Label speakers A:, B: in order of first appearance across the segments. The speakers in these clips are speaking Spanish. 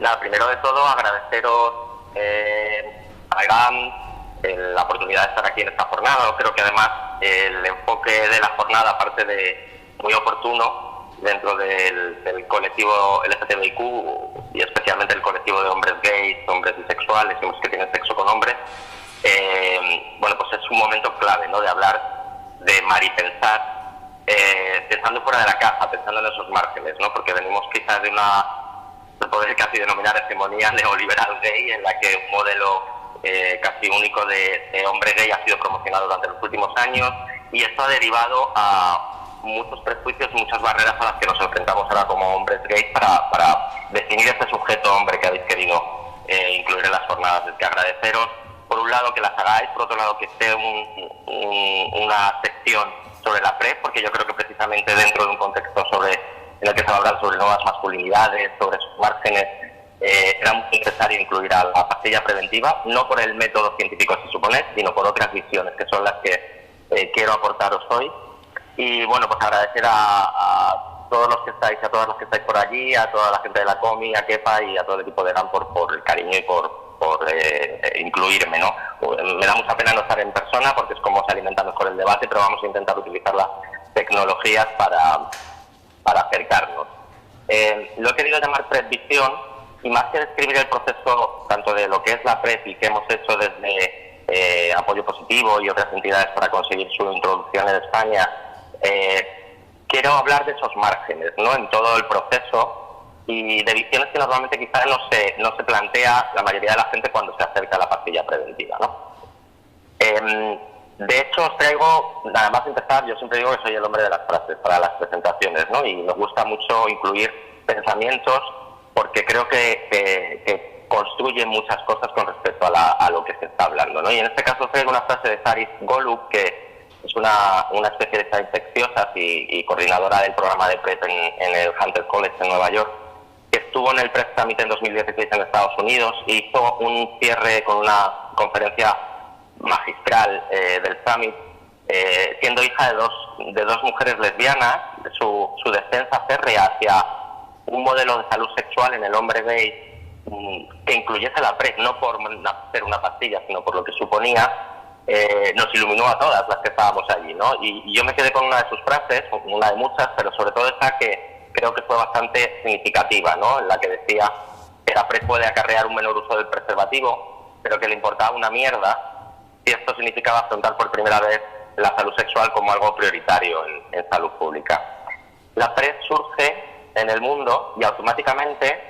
A: Nada, primero de todo agradeceros a GAM la oportunidad de estar aquí en esta jornada. Creo que además el enfoque de la jornada, aparte de muy oportuno dentro del colectivo LGTBIQ y especialmente el colectivo de hombres gays, hombres bisexuales, hombres que tienen sexo con hombres, bueno, pues es un momento clave, ¿no?, de hablar de maripensar, pensando fuera de la caja, pensando en esos márgenes, ¿no?, porque venimos quizás de una, se puede casi denominar hegemonía neoliberal gay, en la que un modelo casi único de hombre gay ha sido promocionado durante los últimos años, y esto ha derivado a muchos prejuicios y muchas barreras a las que nos enfrentamos ahora como hombres gays para definir este sujeto hombre que habéis querido incluir en las jornadas. Es que agradeceros, por un lado, que las hagáis, por otro lado, que esté una sección sobre la PrEP, porque yo creo que precisamente dentro de un contexto en el que se va a hablar sobre nuevas masculinidades, sobre sus márgenes, era muy necesario incluir a la pastilla preventiva, no por el método científico, se supone, sino por otras visiones, que son las que quiero aportaros hoy. Y bueno, pues agradecer a todos los que estáis, a todas las que estáis por allí, a toda la gente de la COMI, a Kepa y a todo el equipo de GAM por el cariño y por incluirme, ¿no? Me da mucha pena no estar en persona porque es como se alimenta mejor el debate, pero vamos a intentar utilizar las tecnologías para acercarnos. Lo he querido llamar PrEP-visión, y más que describir el proceso tanto de lo que es la PrEP y que hemos hecho desde Apoyo Positivo y otras entidades para conseguir su introducción en España, quiero hablar de esos márgenes, ¿no?, en todo el proceso, y de visiones que normalmente quizás no se plantea la mayoría de la gente cuando se acerca a la pastilla preventiva, ¿no? De hecho, os traigo, nada más empezar, yo siempre digo que soy el hombre de las frases para las presentaciones, ¿no?, y me gusta mucho incluir pensamientos porque creo que construyen muchas cosas con respecto a lo que se está hablando, ¿no? Y en este caso os traigo una frase de Saris Golub, que es una especialista en infecciosas y coordinadora del programa de PrEP en el Hunter College en Nueva York, que estuvo en el PrEP Summit en 2016 en Estados Unidos y hizo un cierre con una conferencia magistral del Summit, siendo hija de dos mujeres lesbianas, de su defensa férrea hacia un modelo de salud sexual en el hombre gay que incluyese la PrEP, no por hacer una pastilla, sino por lo que suponía. Nos iluminó a todas las que estábamos allí, ¿no? Y yo me quedé con una de sus frases, una de muchas, pero sobre todo esta que creo que fue bastante significativa, ¿no?, en la que decía que la PrEP puede acarrear un menor uso del preservativo, pero que le importaba una mierda si esto significaba afrontar por primera vez la salud sexual como algo prioritario en salud pública. La PrEP surge en el mundo y automáticamente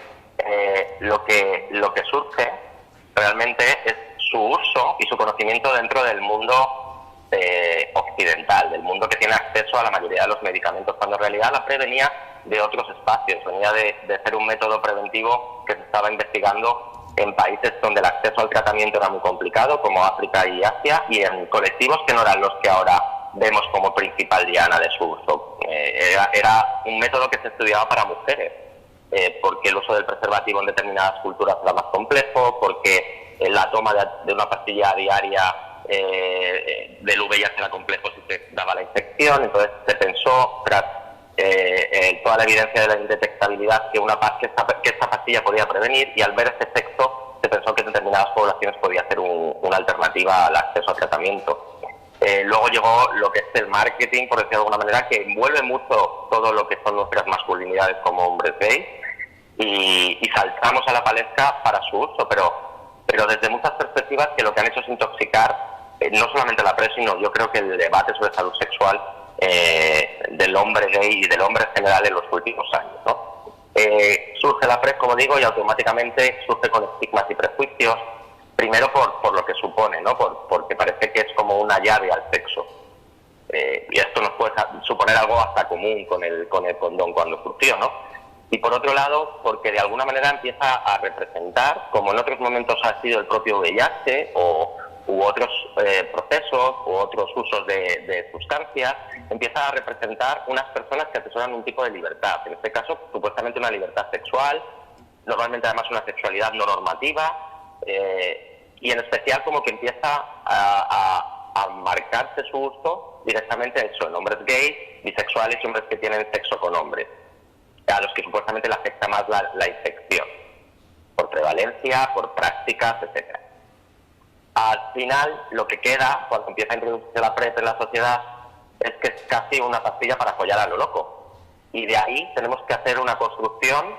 A: lo que surge realmente es su uso y su conocimiento dentro del mundo occidental, del mundo que tiene acceso a la mayoría de los medicamentos, cuando en realidad la PrEP venía de otros espacios, venía de ser un método preventivo que se estaba investigando en países donde el acceso al tratamiento era muy complicado, como África y Asia, y en colectivos que no eran los que ahora vemos como principal diana de su uso. Era un método que se estudiaba para mujeres, porque el uso del preservativo en determinadas culturas era más complejo, porque la toma de una pastilla diaria del VIH era complejo si se daba la infección. Entonces se pensó, tras toda la evidencia de la indetectabilidad, que esta pastilla podía prevenir, y al ver ese efecto se pensó que en determinadas poblaciones podía ser una alternativa al acceso al tratamiento. Luego llegó lo que es el marketing, por decirlo de alguna manera, que envuelve mucho todo lo que son nuestras masculinidades como hombres gays, y saltamos a la palestra para su uso, pero desde muchas perspectivas que lo que han hecho es intoxicar no solamente la PrEP, sino yo creo que el debate sobre salud sexual del hombre gay y del hombre en general en los últimos años, ¿no? Surge la PrEP, como digo, y automáticamente surge con estigmas y prejuicios, primero por lo que supone, ¿no?, porque parece que es como una llave al sexo, y esto nos puede suponer algo hasta común con el condón cuando surgió, ¿no? Y por otro lado, porque de alguna manera empieza a representar, como en otros momentos ha sido el propio VIH u otros procesos u otros usos de sustancias, empieza a representar unas personas que atesoran un tipo de libertad, en este caso supuestamente una libertad sexual, normalmente además una sexualidad no normativa, y en especial como que empieza a marcarse su uso directamente en hombres gays, bisexuales y hombres que tienen sexo con hombres, a los que supuestamente le afecta más la infección. por prevalencia, por prácticas, etcétera. Al final, lo que queda, cuando empieza a introducirse la PrEP en la sociedad, es que es casi una pastilla para follar a lo loco. Y de ahí tenemos que hacer una construcción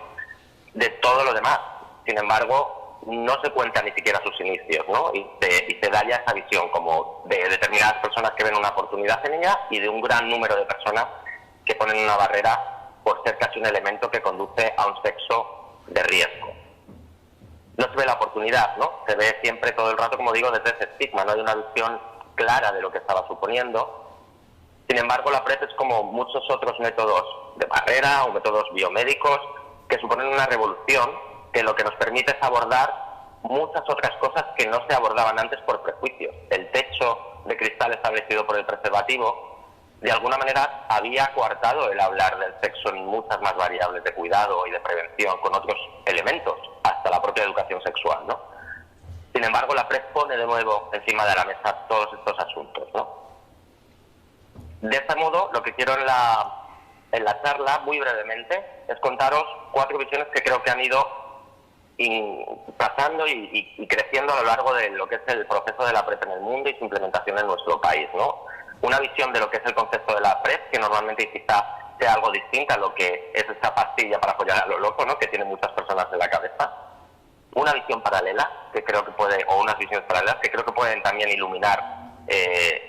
A: de todo lo demás. Sin embargo, no se cuenta ni siquiera sus inicios, ¿no? Y se da ya esa visión como de determinadas personas que ven una oportunidad en ella y de un gran número de personas que ponen una barrera por ser casi un elemento que conduce a un sexo de riesgo. No se ve la oportunidad, ¿no? Se ve siempre todo el rato, como digo, desde ese estigma, no hay una visión clara de lo que estaba suponiendo. Sin embargo, la PrEP es como muchos otros métodos de barrera o métodos biomédicos que suponen una revolución que lo que nos permite es abordar muchas otras cosas que no se abordaban antes por prejuicios. El techo de cristal establecido por el preservativo de alguna manera había coartado el hablar del sexo en muchas más variables de cuidado y de prevención con otros elementos, hasta la propia educación sexual, ¿no? Sin embargo, la PrEP pone de nuevo encima de la mesa todos estos asuntos, ¿no? De este modo, lo que quiero en la charla, muy brevemente, es contaros 4 visiones que creo que han ido pasando y creciendo a lo largo de lo que es el proceso de la PrEP en el mundo y su implementación en nuestro país, ¿no? Una visión de lo que es el concepto de la PrEP, que normalmente quizá sea algo distinta a lo que es esta pastilla para follar a lo loco, ¿no? Que tiene muchas personas en la cabeza. Una visión paralela, que creo que puede, o unas visiones paralelas, que creo que pueden también iluminar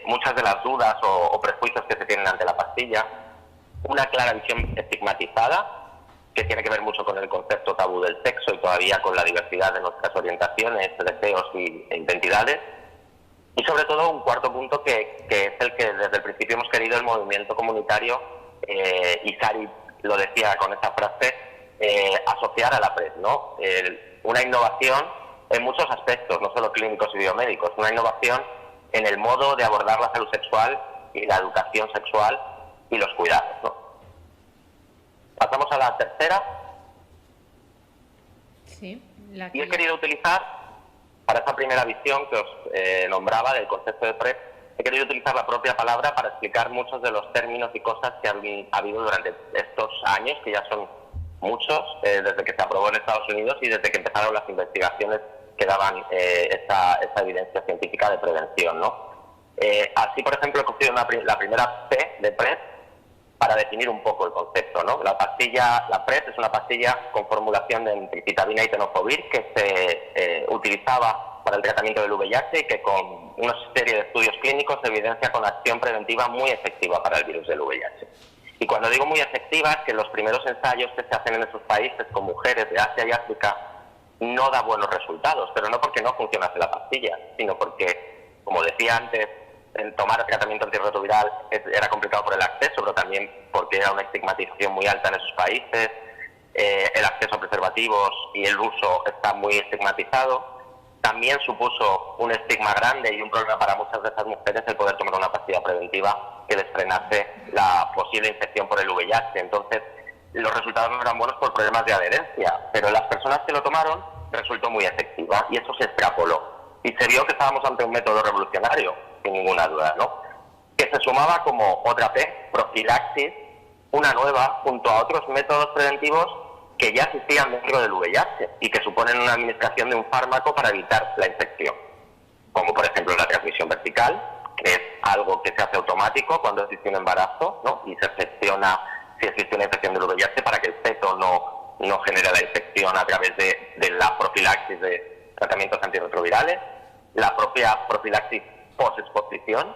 A: muchas de las dudas o prejuicios que se tienen ante la pastilla. Una clara visión estigmatizada, que tiene que ver mucho con el concepto tabú del sexo y todavía con la diversidad de nuestras orientaciones, deseos e identidades. Y sobre todo un cuarto punto que es el que desde el principio hemos querido el movimiento comunitario, y Sari lo decía con esta frase, asociar a la PrEP, ¿no? Una innovación en muchos aspectos, no solo clínicos y biomédicos, una innovación en el modo de abordar la salud sexual y la educación sexual y los cuidados, ¿no? Pasamos a la tercera.
B: Sí,
A: y he querido utilizar, para esa primera visión que os nombraba del concepto de PrEP, he querido utilizar la propia palabra para explicar muchos de los términos y cosas que han habido durante estos años, que ya son muchos, desde que se aprobó en Estados Unidos y desde que empezaron las investigaciones que daban esa evidencia científica de prevención, ¿no? Así, por ejemplo, he cogido la primera P de PrEP para definir un poco el concepto, ¿no? La PrEP es una pastilla con formulación de entricitabina y tenofovir que se utilizaba para el tratamiento del VIH y que con una serie de estudios clínicos se evidencia con acción preventiva muy efectiva para el virus del VIH. Y cuando digo muy efectiva es que los primeros ensayos que se hacen en esos países con mujeres de Asia y África no da buenos resultados, pero no porque no funcionase la pastilla, sino porque, como decía antes, en tomar tratamiento antirretroviral era complicado por el acceso, pero también porque era una estigmatización muy alta en esos países, el acceso a preservativos y el uso está muy estigmatizado. También supuso un estigma grande y un problema para muchas de esas mujeres el poder tomar una pastilla preventiva que les frenase la posible infección por el VIH. Entonces, los resultados no eran buenos por problemas de adherencia, pero las personas que lo tomaron resultó muy efectiva y eso se extrapoló. Y se vio que estábamos ante un método revolucionario, sin ninguna duda, ¿no? Que se sumaba como otra P, profilaxis, una nueva, junto a otros métodos preventivos que ya existían dentro del VIH y que suponen una administración de un fármaco para evitar la infección, como por ejemplo la transmisión vertical, que es algo que se hace automático cuando existe un embarazo, ¿no? Y se gestiona si existe una infección del VIH para que el feto no genere la infección a través de la profilaxis de tratamientos antirretrovirales, la propia profilaxis post-exposición,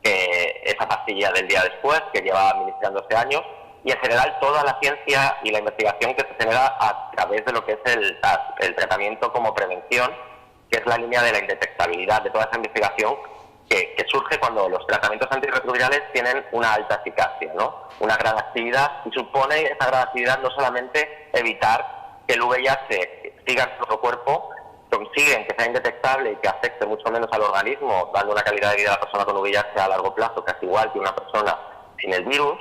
A: esa pastilla del día después, que lleva administrándose años, y en general toda la ciencia y la investigación que se genera a través de lo que es el tratamiento como prevención, que es la línea de la indetectabilidad, de toda esa investigación que surge cuando los tratamientos antirretrovirales tienen una alta eficacia, ¿no? Una gran actividad, y supone esa gran actividad no solamente evitar que el VIH siga en nuestro cuerpo, consiguen que sea indetectable y que afecte mucho menos al organismo, dando una calidad de vida a la persona con VIH a largo plazo casi igual que una persona sin el virus,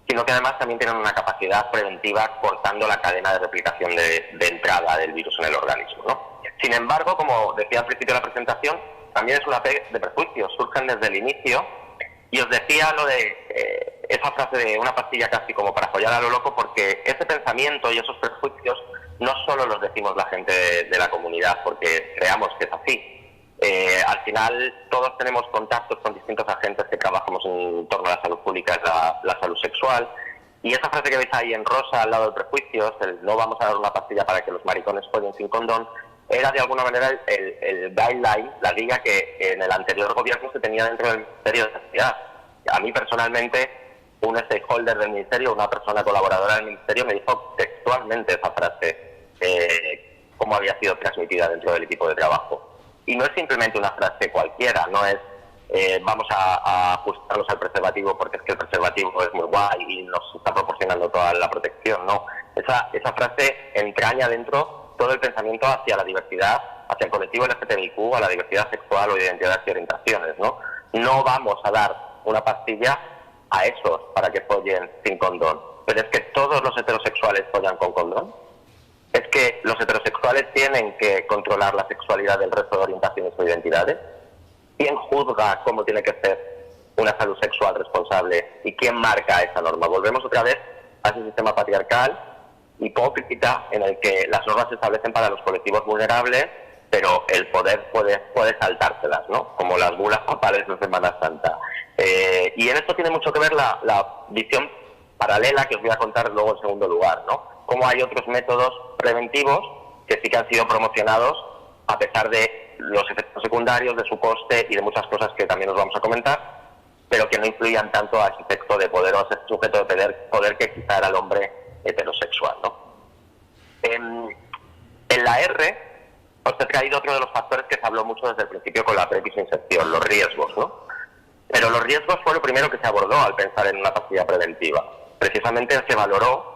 A: sino que además también tienen una capacidad preventiva cortando la cadena de replicación de entrada del virus en el organismo, ¿no? Sin embargo, como decía al principio de la presentación, también es una P de prejuicios, surgen desde el inicio, y os decía lo de esa frase de una pastilla casi como para follar a lo loco, porque ese pensamiento y esos prejuicios no solo los decimos la gente de la comunidad porque creamos que es así. Al final todos tenemos contactos con distintos agentes que trabajamos en torno a la salud pública, la salud sexual, y esa frase que veis ahí en rosa al lado del prejuicios, el no vamos a dar una pastilla para que los maricones follen sin condón, era de alguna manera el guideline, la guía que en el anterior gobierno se tenía dentro del Ministerio de Sanidad. A mí personalmente, un stakeholder del Ministerio, una persona colaboradora del Ministerio, me dijo textualmente esa frase, cómo había sido transmitida dentro del equipo de trabajo. Y no es simplemente una frase cualquiera, no es vamos a ajustarnos al preservativo porque es que el preservativo es muy guay y nos está proporcionando toda la protección, no. Esa frase entraña dentro todo el pensamiento hacia la diversidad, hacia el colectivo LGTBIQ, a la diversidad sexual o de identidades y orientaciones, ¿no? No vamos a dar una pastilla a esos para que follen sin condón, pero es que todos los heterosexuales follan con condón. Es que los heterosexuales tienen que controlar la sexualidad del resto de orientaciones o identidades. ¿Quién juzga cómo tiene que ser una salud sexual responsable y quién marca esa norma? Volvemos otra vez a ese sistema patriarcal, hipócrita, en el que las normas se establecen para los colectivos vulnerables, pero el poder puede saltárselas, ¿no? Como las bulas papales de Semana Santa. Y en esto tiene mucho que ver la visión paralela que os voy a contar luego en segundo lugar, ¿no? Cómo hay otros métodos preventivos que sí que han sido promocionados a pesar de los efectos secundarios, de su coste y de muchas cosas que también os vamos a comentar, pero que no influían tanto a ese efecto de poder o a ese sujeto de poder que quizá era el hombre heterosexual, ¿no? En la R os he traído otro de los factores que se habló mucho desde el principio con la PrEP y su inserción, los riesgos, ¿no? Pero los riesgos fue lo primero que se abordó al pensar en una pastilla preventiva. Precisamente se valoró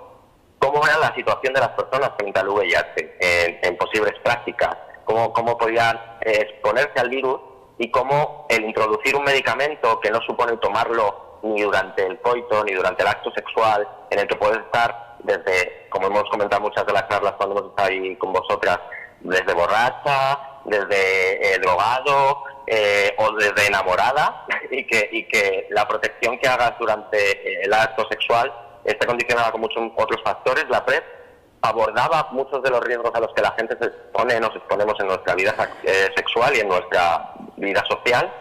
A: cómo era la situación de las personas frente al VIH en posibles prácticas, cómo podían exponerse al virus y cómo el introducir un medicamento que no supone tomarlo ni durante el coito ni durante el acto sexual, en el que puedes estar desde, como hemos comentado muchas de las charlas cuando hemos estado ahí con vosotras, desde borracha, desde drogado o desde enamorada, y que la protección que hagas durante el acto sexual esté condicionada con muchos otros factores. La PrEP abordaba muchos de los riesgos a los que la gente se expone, nos exponemos en nuestra vida sexual y en nuestra vida social,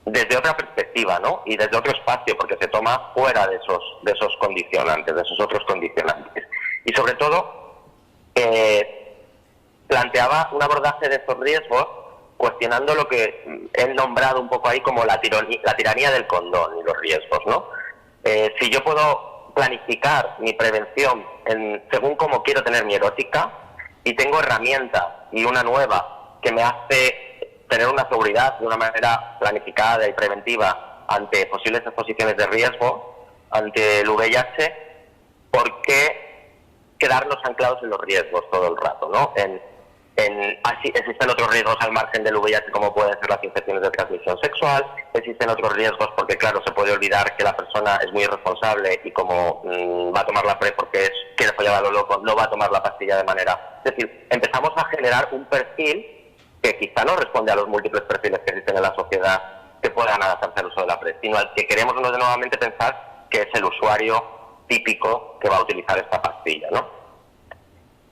A: desde otra perspectiva, ¿no? Y desde otro espacio, porque se toma fuera de esos condicionantes, de esos otros condicionantes. Y sobre todo, planteaba un abordaje de estos riesgos cuestionando lo que he nombrado un poco ahí como la tiranía del condón y los riesgos, ¿no? Si yo puedo planificar mi prevención según cómo quiero tener mi erótica y tengo herramientas y una nueva que me hace tener una seguridad de una manera planificada y preventiva ante posibles exposiciones de riesgo, ante el VIH, ¿por qué quedarnos anclados en los riesgos todo el rato, ¿no? Así existen otros riesgos al margen del VIH, como pueden ser las infecciones de transmisión sexual. Existen otros riesgos porque, claro, se puede olvidar que la persona es muy irresponsable y como va a tomar la PrEP porque quiere follar a lo loco, no va a tomar la pastilla de manera... Es decir, empezamos a generar un perfil que quizá no responde a los múltiples perfiles que existen en la sociedad que puedan adaptarse al uso de la PrEP, sino al que queremos nuevamente pensar que es el usuario típico que va a utilizar esta pastilla, ¿no?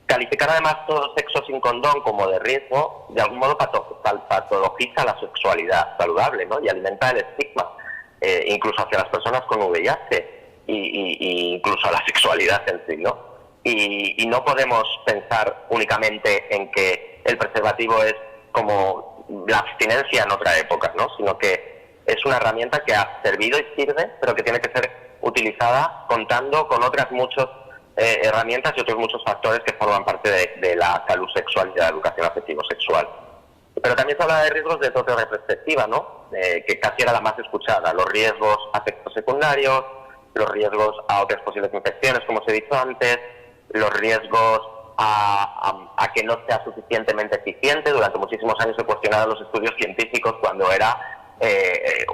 A: Calificar además todo sexo sin condón como de riesgo, de algún modo patologiza la sexualidad saludable, ¿no? Y alimenta el estigma, incluso hacia las personas con VIH y incluso a la sexualidad en sí, ¿no? Y no podemos pensar únicamente en que el preservativo es como la abstinencia en otra época, ¿no? Sino que es una herramienta que ha servido y sirve, pero que tiene que ser utilizada contando con otras muchas herramientas y otros muchos factores que forman parte de la salud sexual y de la educación afectivo-sexual. Pero también se habla de riesgos de otra perspectiva, ¿no? Que casi era la más escuchada, los riesgos a efectos secundarios, los riesgos a otras posibles infecciones, como os he dicho antes, los riesgos a que no sea suficientemente eficiente. Durante muchísimos años se cuestionaron los estudios científicos cuando era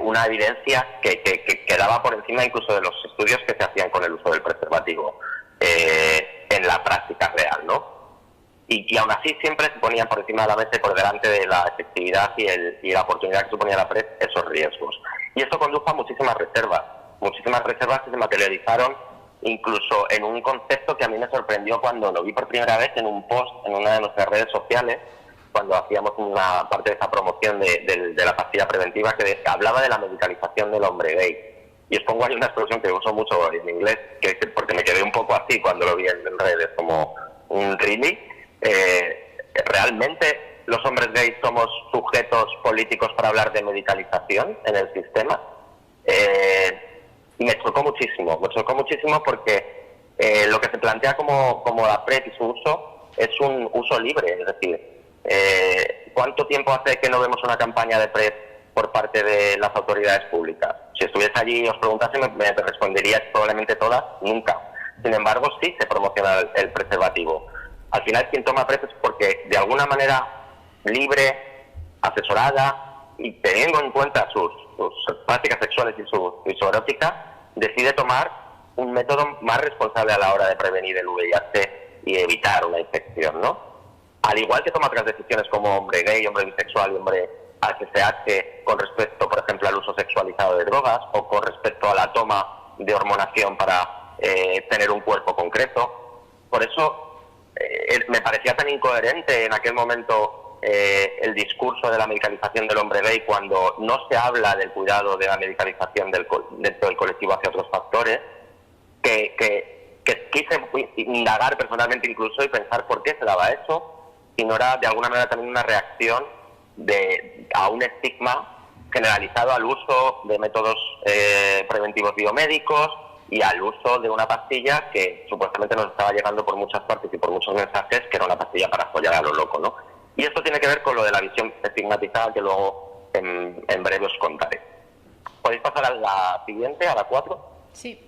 A: una evidencia que quedaba por encima incluso de los estudios que se hacían con el uso del preservativo en la práctica real, ¿no? Y aún así siempre se ponían por encima de la mesa y por delante de la efectividad y la oportunidad que suponía la PrEP esos riesgos. Y esto condujo a muchísimas reservas que se materializaron incluso en un concepto que a mí me sorprendió cuando lo vi por primera vez en un post en una de nuestras redes sociales, cuando hacíamos una parte de esa promoción de la pastilla preventiva, que hablaba de la medicalización del hombre gay. Y os pongo ahí una expresión que uso mucho en inglés, porque me quedé un poco así cuando lo vi en redes, como un really. ¿Realmente los hombres gays somos sujetos políticos para hablar de medicalización en el sistema? Y me chocó muchísimo porque lo que se plantea como la PrEP y su uso es un uso libre, es decir, ¿cuánto tiempo hace que no vemos una campaña de PrEP por parte de las autoridades públicas? Si estuviese allí y os preguntase, me respondería probablemente todas, nunca. Sin embargo, sí se promociona el preservativo. Al final, quien toma PrEP es porque, de alguna manera libre, asesorada y teniendo en cuenta sus prácticas sexuales y su erótica, decide tomar un método más responsable a la hora de prevenir el VIH y evitar una infección, ¿no? Al igual que toma otras decisiones como hombre gay, hombre bisexual y hombre HCH con respecto, por ejemplo, al uso sexualizado de drogas o con respecto a la toma de hormonación para tener un cuerpo concreto. Por eso me parecía tan incoherente en aquel momento el discurso de la medicalización del hombre gay cuando no se habla del cuidado de la medicalización dentro del colectivo hacia otros factores, que quise indagar personalmente incluso y pensar por qué se daba eso, si no era de alguna manera también una reacción a un estigma generalizado al uso de métodos preventivos biomédicos y al uso de una pastilla que supuestamente nos estaba llegando por muchas partes y por muchos mensajes que era una pastilla para follar a lo loco, ¿no? Y esto tiene que ver con lo de la visión estigmatizada que luego en breve os contaré. ¿Podéis pasar a la siguiente, a la 4?
B: Sí.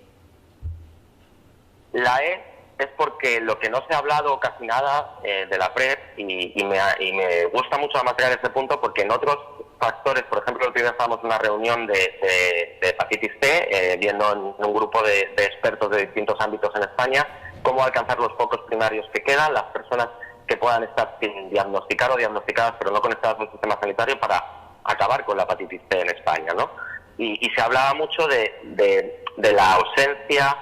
A: La E es porque lo que no se ha hablado casi nada de la PrEP y me gusta mucho la materia de este punto porque en otros factores, por ejemplo, el otro día estábamos en una reunión de hepatitis C, viendo en un grupo de expertos de distintos ámbitos en España cómo alcanzar los focos primarios que quedan, las personas que puedan estar sin diagnosticar o diagnosticadas pero no conectadas al sistema sanitario para acabar con la hepatitis C en España, ¿no? Y se hablaba mucho de la ausencia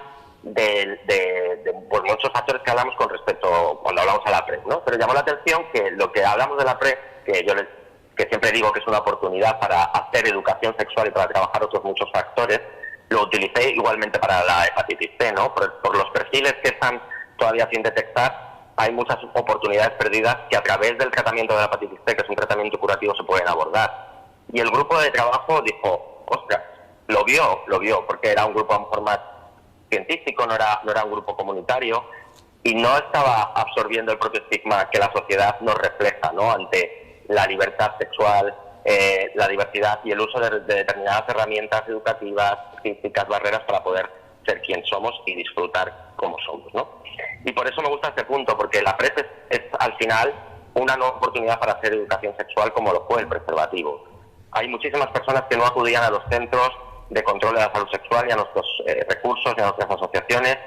A: pues muchos factores que hablamos con respecto cuando hablamos a la PrEP, ¿no? Pero llamó la atención que lo que hablamos de la PrEP, que siempre digo que es una oportunidad para hacer educación sexual y para trabajar otros muchos factores, lo utilicé igualmente para la hepatitis C, ¿no? Por los perfiles que están todavía sin detectar, hay muchas oportunidades perdidas que a través del tratamiento de la hepatitis C, que es un tratamiento curativo, se pueden abordar. Y el grupo de trabajo dijo, ostras, lo vio, porque era un grupo a lo mejor más científico, no era un grupo comunitario y no estaba absorbiendo el propio estigma que la sociedad nos refleja, ¿no? Ante la libertad sexual, la diversidad y el uso de determinadas herramientas educativas, físicas, barreras para poder ser quien somos y disfrutar como somos, ¿no? Y por eso me gusta este punto, porque la PrEP es al final una nueva oportunidad para hacer educación sexual como lo fue el preservativo. Hay muchísimas personas que no acudían a los centros de control de la salud sexual y a nuestros recursos y a nuestras asociaciones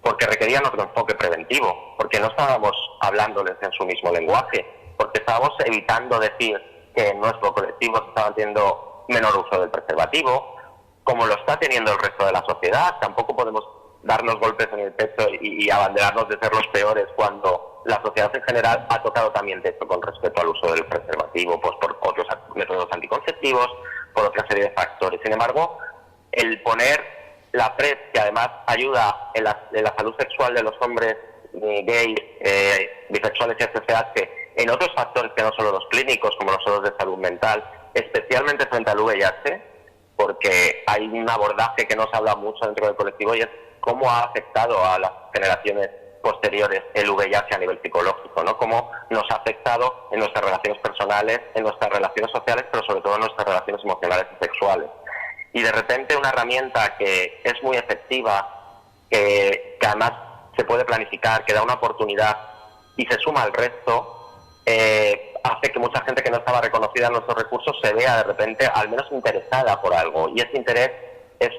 A: porque requerían otro enfoque preventivo, porque no estábamos hablándoles en su mismo lenguaje, porque estábamos evitando decir que en nuestro colectivo se estaba teniendo menor uso del preservativo, como lo está teniendo el resto de la sociedad. Tampoco podemos darnos golpes en el pecho y abanderarnos de ser los peores cuando la sociedad en general ha tocado también techo con respecto al uso del preservativo, pues por otros métodos anticonceptivos, por otra serie de factores. Sin embargo, el poner la PrEP, que además ayuda en la salud sexual de los hombres gays, bisexuales y HCH, en otros factores que no solo los clínicos, como los otros de salud mental, especialmente frente al VIH, porque hay un abordaje que no se habla mucho dentro del colectivo y es cómo ha afectado a las generaciones posteriores el VIH a nivel psicológico, ¿no? Cómo nos ha afectado en nuestras relaciones personales, en nuestras relaciones sociales, pero sobre todo en nuestras relaciones emocionales y sexuales. Y de repente una herramienta que es muy efectiva, que además se puede planificar, que da una oportunidad y se suma al resto, hace que mucha gente que no estaba reconocida en nuestros recursos se vea de repente al menos interesada por algo. Y ese interés es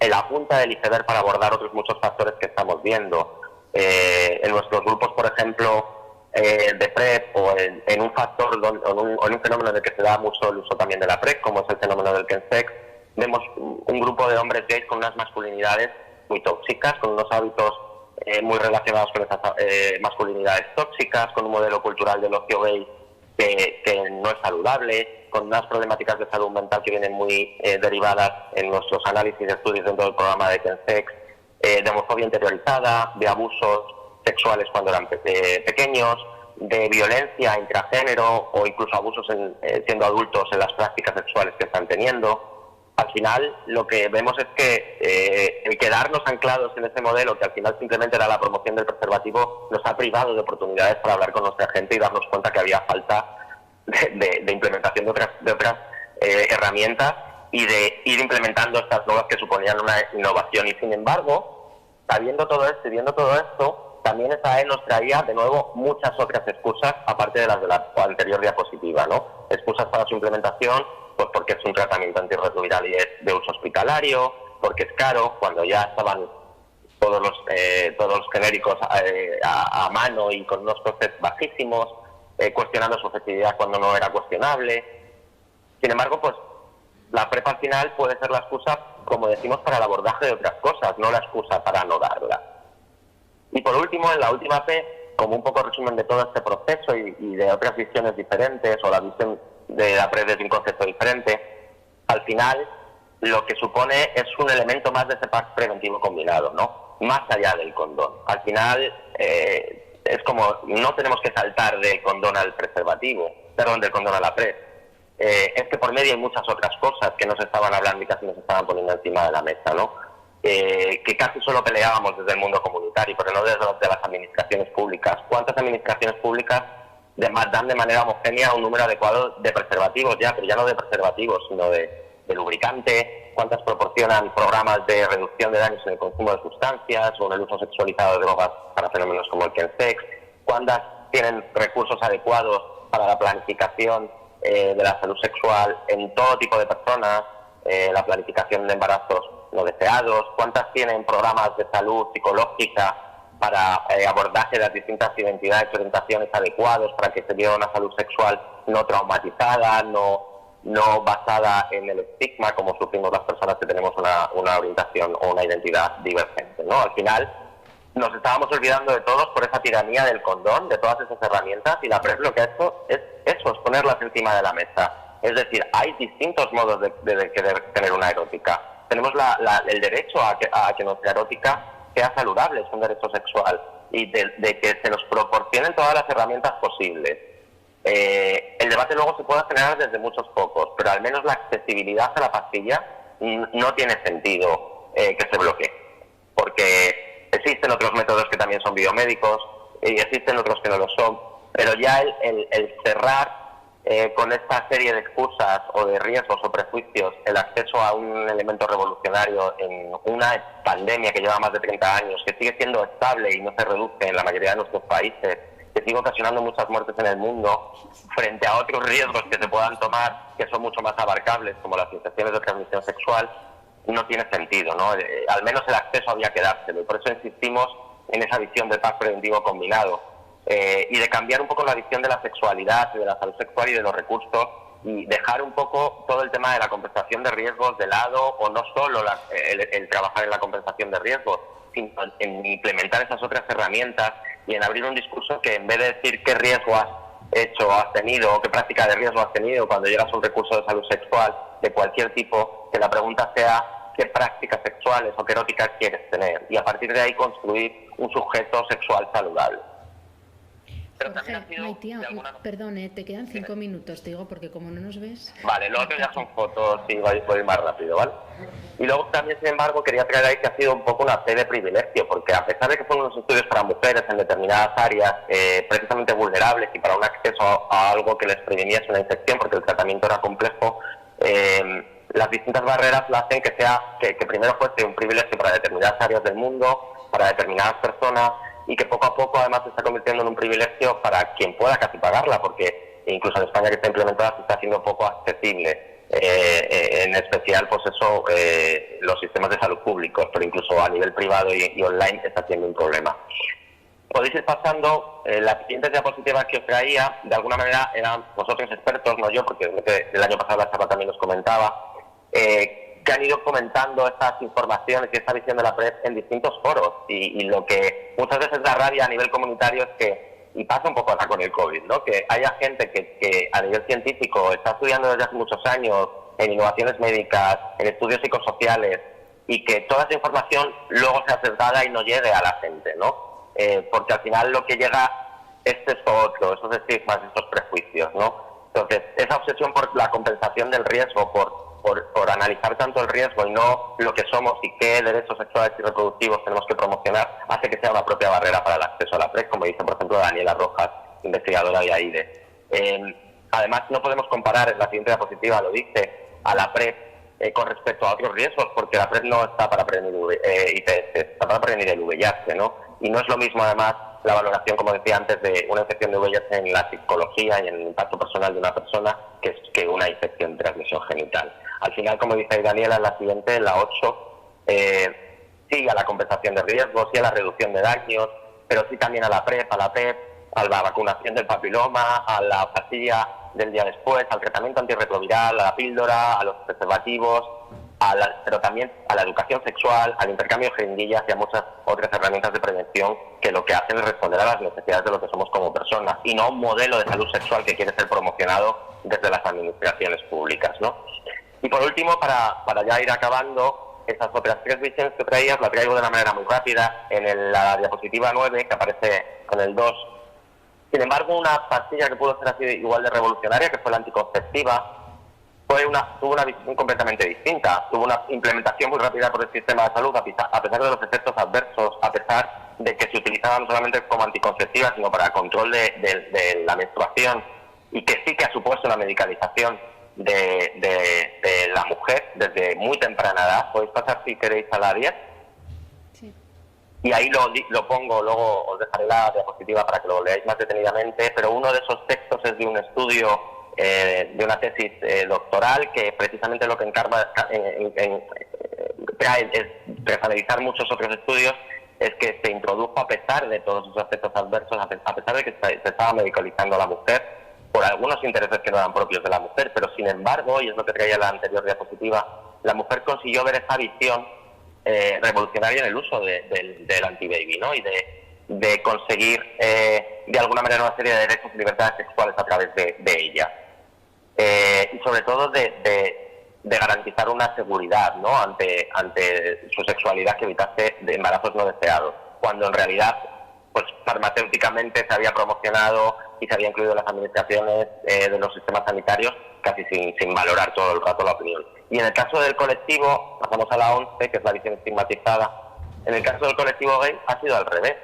A: la punta del iceberg para abordar otros muchos factores que estamos viendo. En nuestros grupos, por ejemplo, de PrEP o en un factor, en un fenómeno en el que se da mucho el uso también de la PrEP, como es el fenómeno del chemsex, vemos un grupo de hombres gays con unas masculinidades muy tóxicas, con unos hábitos muy relacionados con esas masculinidades tóxicas, con un modelo cultural del ocio gay que no es saludable, con unas problemáticas de salud mental que vienen muy derivadas en nuestros análisis de estudios dentro del programa de Kensex, de homofobia interiorizada, de abusos sexuales cuando eran pequeños, de violencia intragénero o incluso abusos siendo adultos en las prácticas sexuales que están teniendo. Al final lo que vemos es que el quedarnos anclados en ese modelo, que al final simplemente era la promoción del preservativo, nos ha privado de oportunidades para hablar con nuestra gente y darnos cuenta que había falta de implementación de otras herramientas y de ir implementando estas nuevas que suponían una innovación. Y sin embargo, sabiendo todo esto y viendo todo esto, también SAE nos traía de nuevo muchas otras excusas, aparte de las de la anterior diapositiva, ¿no? Excusas para su implementación, pues porque es un tratamiento antirretroviral y es de uso hospitalario, porque es caro, cuando ya estaban todos los genéricos a mano y con unos costes bajísimos, cuestionando su efectividad cuando no era cuestionable. Sin embargo, pues la PrEP al final puede ser la excusa, como decimos, para el abordaje de otras cosas, no la excusa para no darla. Y por último, en la última P, como un poco resumen de todo este proceso y de otras visiones diferentes, o la visión de la PrEP desde un concepto diferente, al final lo que supone es un elemento más de ese pack preventivo combinado, ¿no? Más allá del condón. Al final es como, no tenemos que saltar del condón al preservativo, perdón, del condón a la PrEP. Es que por medio hay muchas otras cosas que nos estaban hablando y casi nos estaban poniendo encima de la mesa, ¿no? Que casi solo peleábamos desde el mundo comunitario, pero no desde las administraciones públicas. ¿Cuántas administraciones públicas dan de manera homogénea un número adecuado de preservativos ya, pero ya no de preservativos, sino de lubricante? ¿Cuántas proporcionan programas de reducción de daños en el consumo de sustancias o en el uso sexualizado de drogas para fenómenos como el Kensex? ¿Cuántas tienen recursos adecuados para la planificación de la salud sexual en todo tipo de personas, la planificación de embarazos no deseados? ¿Cuántas tienen programas de salud psicológica para abordaje de las distintas identidades y orientaciones adecuados para que se viva una salud sexual no traumatizada, no basada en el estigma como sufrimos las personas que tenemos una orientación o una identidad divergente, ¿no? Al final nos estábamos olvidando de todos por esa tiranía del condón, de todas esas herramientas, y la PrEP lo que ha hecho es eso, es ponerlas encima de la mesa. Es decir, hay distintos modos de querer tener una erótica. Tenemos el derecho a que nuestra erótica sea saludable, es un derecho sexual, y de que se nos proporcionen todas las herramientas posibles. El debate luego se puede generar desde muchos focos, pero al menos la accesibilidad a la pastilla no tiene sentido que se bloquee, porque existen otros métodos que también son biomédicos y existen otros que no lo son, pero ya el cerrar con esta serie de excusas o de riesgos o prejuicios el acceso a un elemento revolucionario en una pandemia que lleva más de 30 años, que sigue siendo estable y no se reduce en la mayoría de nuestros países, que sigue ocasionando muchas muertes en el mundo, frente a otros riesgos que se puedan tomar que son mucho más abarcables, como las infecciones de transmisión sexual, no tiene sentido, ¿no? Al menos el acceso había que dárselo, y por eso insistimos en esa visión del pack preventivo combinado. Y de cambiar un poco la visión de la sexualidad y de la salud sexual y de los recursos, y dejar un poco todo el tema de la compensación de riesgos de lado, o no solo el trabajar en la compensación de riesgos, sino en implementar esas otras herramientas y en abrir un discurso que, en vez de decir qué riesgo has hecho, has tenido, o qué práctica de riesgo has tenido cuando llegas a un recurso de salud sexual de cualquier tipo, que la pregunta sea qué prácticas sexuales o qué eróticas quieres tener, y a partir de ahí construir un sujeto sexual saludable.
B: Pero Jorge, Maitia, perdón, te quedan 5 minutos, te digo, porque como no nos ves...
A: Vale, lo otro ya son fotos y voy más rápido, ¿vale? Y luego también, sin embargo, quería traer ahí que ha sido un poco una P de privilegio, porque a pesar de que son unos estudios para mujeres en determinadas áreas precisamente vulnerables y para un acceso a algo que les previniese una infección, porque el tratamiento era complejo, las distintas barreras lo hacen que primero fuese un privilegio para determinadas áreas del mundo, para determinadas personas, y que poco a poco además se está convirtiendo en un privilegio para quien pueda casi pagarla, porque incluso en España, que está implementada, se está haciendo poco accesible, en especial pues eso, los sistemas de salud públicos, pero incluso a nivel privado y online está siendo un problema. Podéis ir pasando, las siguientes diapositivas que os traía, de alguna manera eran vosotros expertos, no yo, porque el año pasado la charla también os comentaba, que han ido comentando estas informaciones y esta visión de la PrEP en distintos foros. Y lo que muchas veces da rabia a nivel comunitario es que, y pasa un poco ahora con el COVID, ¿no?, que haya gente que a nivel científico está estudiando desde hace muchos años en innovaciones médicas, en estudios psicosociales, y que toda esa información luego sea acertada y no llegue a la gente, ¿no? Porque al final lo que llega es esto otro, esos estigmas, estos prejuicios, ¿no? Entonces, esa obsesión por la compensación del riesgo, por analizar tanto el riesgo y no lo que somos y qué derechos sexuales y reproductivos tenemos que promocionar, hace que sea una propia barrera para el acceso a la PrEP, como dice, por ejemplo, Daniela Rojas, investigadora de AIDE. Además, no podemos comparar, en la siguiente diapositiva lo dice, a la PrEP con respecto a otros riesgos, porque la PrEP no está para prevenir ITS, está para prevenir el VIH, ¿no? Y no es lo mismo, además, la valoración, como decía antes, de una infección de VIH en la psicología y en el impacto personal de una persona que una infección de transmisión genital. Al final, como dice Daniela, en la siguiente, en la 8, sí a la compensación de riesgos, sí a la reducción de daños, pero sí también a la PrEP, a la vacunación del papiloma, a la pastilla del día después, al tratamiento antirretroviral, a la píldora, a los preservativos, pero también a la educación sexual, al intercambio de jeringuillas y a muchas otras herramientas de prevención que lo que hacen es responder a las necesidades de lo que somos como personas y no un modelo de salud sexual que quiere ser promocionado desde las administraciones públicas, ¿no? Y por último, para ya ir acabando, esas otras 3 visiones que traías, la traigo de una manera muy rápida en la diapositiva 9, que aparece con el 2. Sin embargo, una pastilla que pudo ser así igual de revolucionaria, que fue la anticonceptiva, tuvo una visión completamente distinta, tuvo una implementación muy rápida por el sistema de salud, a pesar de los efectos adversos, a pesar de que se utilizaba no solamente como anticonceptiva, sino para control de la menstruación, y que sí que ha supuesto una medicalización de la mujer desde muy temprana edad. Podéis pasar, si queréis, a la 10. Sí. Y ahí lo pongo, luego os dejaré la diapositiva para que lo leáis más detenidamente, pero uno de esos textos es de un estudio, de una tesis doctoral, que precisamente lo que encarga tras analizar muchos otros estudios, es que se introdujo, a pesar de todos esos efectos adversos, a pesar de que se estaba medicalizando a la mujer, por algunos intereses que no eran propios de la mujer, pero sin embargo, y es lo que traía la anterior diapositiva, la mujer consiguió ver esa visión revolucionaria en el uso del antibaby, ¿no? Y de conseguir, de alguna manera, una serie de derechos y libertades sexuales a través de ella. Y sobre todo de garantizar una seguridad, ¿no?, ante su sexualidad, que evitase de embarazos no deseados, cuando en realidad, pues farmacéuticamente se había promocionado y se había incluido en las administraciones de los sistemas sanitarios, casi sin valorar todo el rato la opinión. Y en el caso del colectivo, pasamos a la 11, que es la visión estigmatizada. En el caso del colectivo gay ha sido al revés.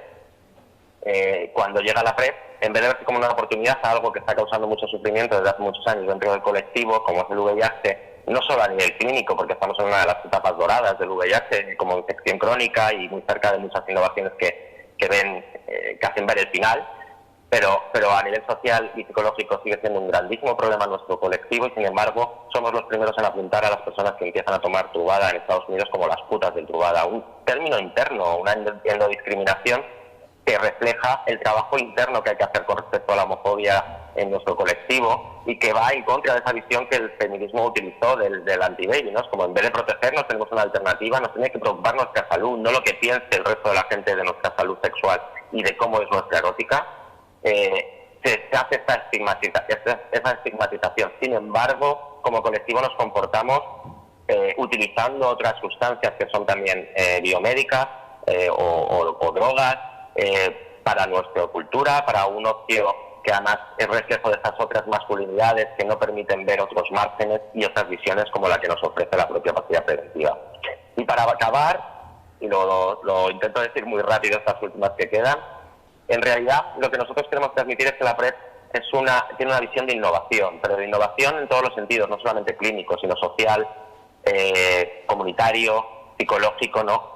A: Cuando llega la PrEP, en vez de verse como una oportunidad a algo que está causando mucho sufrimiento desde hace muchos años dentro del colectivo, como es el VIH, no solo a nivel clínico, porque estamos en una de las etapas doradas del VIH, como infección crónica y muy cerca de muchas innovaciones que hacen ver el final, pero a nivel social y psicológico sigue siendo un grandísimo problema nuestro colectivo, y sin embargo somos los primeros en apuntar a las personas que empiezan a tomar trubada en Estados Unidos como las putas del trubada, un término interno, una endodiscriminación que refleja el trabajo interno que hay que hacer con respecto a la homofobia en nuestro colectivo, y que va en contra de esa visión que el feminismo utilizó del anti-baby, ¿no? Es como, en vez de protegernos, tenemos una alternativa, nos tiene que preocupar nuestra salud, no lo que piense el resto de la gente de nuestra salud sexual y de cómo es nuestra erótica. Se hace esa estigmatización. Sin embargo, como colectivo nos comportamos utilizando otras sustancias que son también biomédicas o drogas, para nuestra cultura, para un ocio que además es reflejo de estas otras masculinidades que no permiten ver otros márgenes y otras visiones como la que nos ofrece la propia pastilla preventiva. Y para acabar, y lo intento decir muy rápido estas últimas que quedan, en realidad lo que nosotros queremos transmitir es que la PrEP tiene una visión de innovación, pero de innovación en todos los sentidos, no solamente clínico, sino social, comunitario, psicológico, ¿no?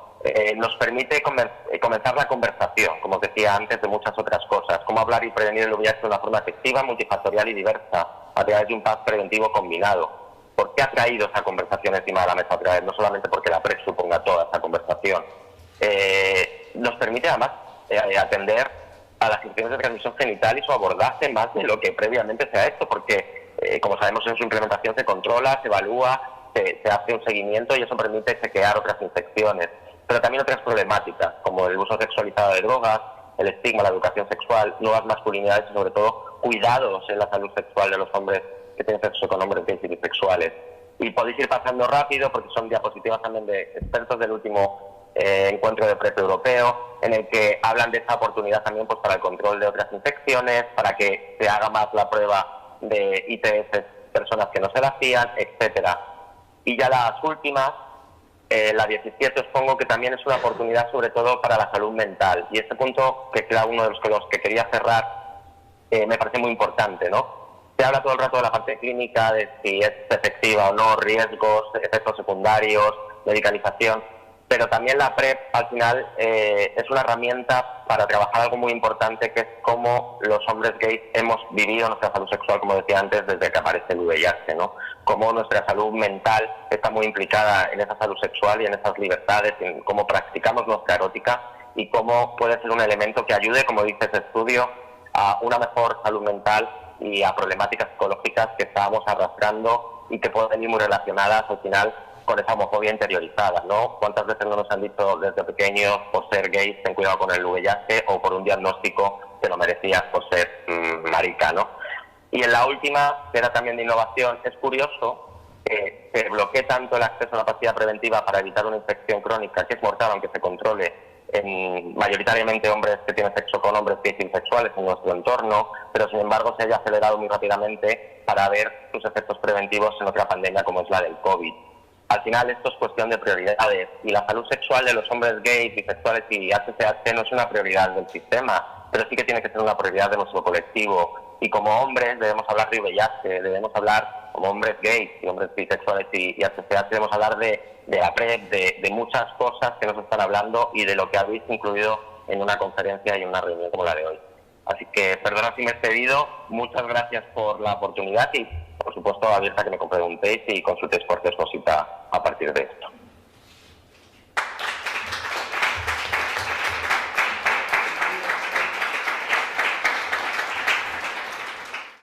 A: Nos permite comenzar la conversación, como decía antes, de muchas otras cosas, cómo hablar y prevenir el VIH de una forma efectiva, multifactorial y diversa, a través de un PAS preventivo combinado. ¿Por qué ha traído esa conversación encima de la mesa otra vez? No solamente porque la PrEP suponga toda esa conversación. Nos permite además atender a las infecciones de transmisión genital y su abordaje más de lo que previamente se ha hecho, porque como sabemos en su implementación se controla, se evalúa, se hace un seguimiento y eso permite chequear otras infecciones, pero también otras problemáticas, como el uso sexualizado de drogas, el estigma, la educación sexual, nuevas masculinidades y sobre todo cuidados en la salud sexual de los hombres que tienen sexo con hombres gays y bisexuales. Y podéis ir pasando rápido porque son diapositivas también de expertos del último encuentro de PrEP europeo, en el que hablan de esta oportunidad también pues para el control de otras infecciones, para que se haga más la prueba de ITS personas que no se la hacían, etcétera. Y ya las últimas, la 17 os pongo que también es una oportunidad sobre todo para la salud mental. Y este punto, que era uno de los que quería cerrar, me parece muy importante, ¿no? Se habla todo el rato de la parte clínica, de si es efectiva o no, riesgos, efectos secundarios, medicalización, pero también la PrEP al final es una herramienta para trabajar algo muy importante, que es cómo los hombres gays hemos vivido nuestra salud sexual, como decía antes, desde que aparece el VIH, ¿no? Cómo nuestra salud mental está muy implicada en esa salud sexual y en esas libertades, en cómo practicamos nuestra erótica y cómo puede ser un elemento que ayude, como dice ese estudio, a una mejor salud mental y a problemáticas psicológicas que estábamos arrastrando y que pueden ir muy relacionadas al final con esa homofobia interiorizada, ¿no? ¿Cuántas veces no nos han dicho desde pequeños, por ser gays, ten cuidado con el VIH, o por un diagnóstico te lo merecías por ser marica, ¿no? Y en la última, que era también de innovación, es curioso que se bloquee tanto el acceso a la pastilla preventiva para evitar una infección crónica, que es mortal aunque se controle en mayoritariamente hombres que tienen sexo con hombres gays bisexuales en nuestro entorno, pero sin embargo se haya acelerado muy rápidamente para ver sus efectos preventivos en otra pandemia como es la del COVID. Al final esto es cuestión de prioridades y la salud sexual de los hombres gays, bisexuales y HCH no es una prioridad del sistema, pero sí que tiene que ser una prioridad de nuestro colectivo. Y como hombres debemos hablar de VIH, debemos hablar como hombres gays y hombres bisexuales y HCH, debemos hablar de la PrEP, de muchas cosas que nos están hablando y de lo que habéis incluido en una conferencia y en una reunión como la de hoy. Así que perdona si me he excedido, muchas gracias por la oportunidad y por supuesto abierta a que me preguntéis y consultéis cualquier cosita a partir de esto.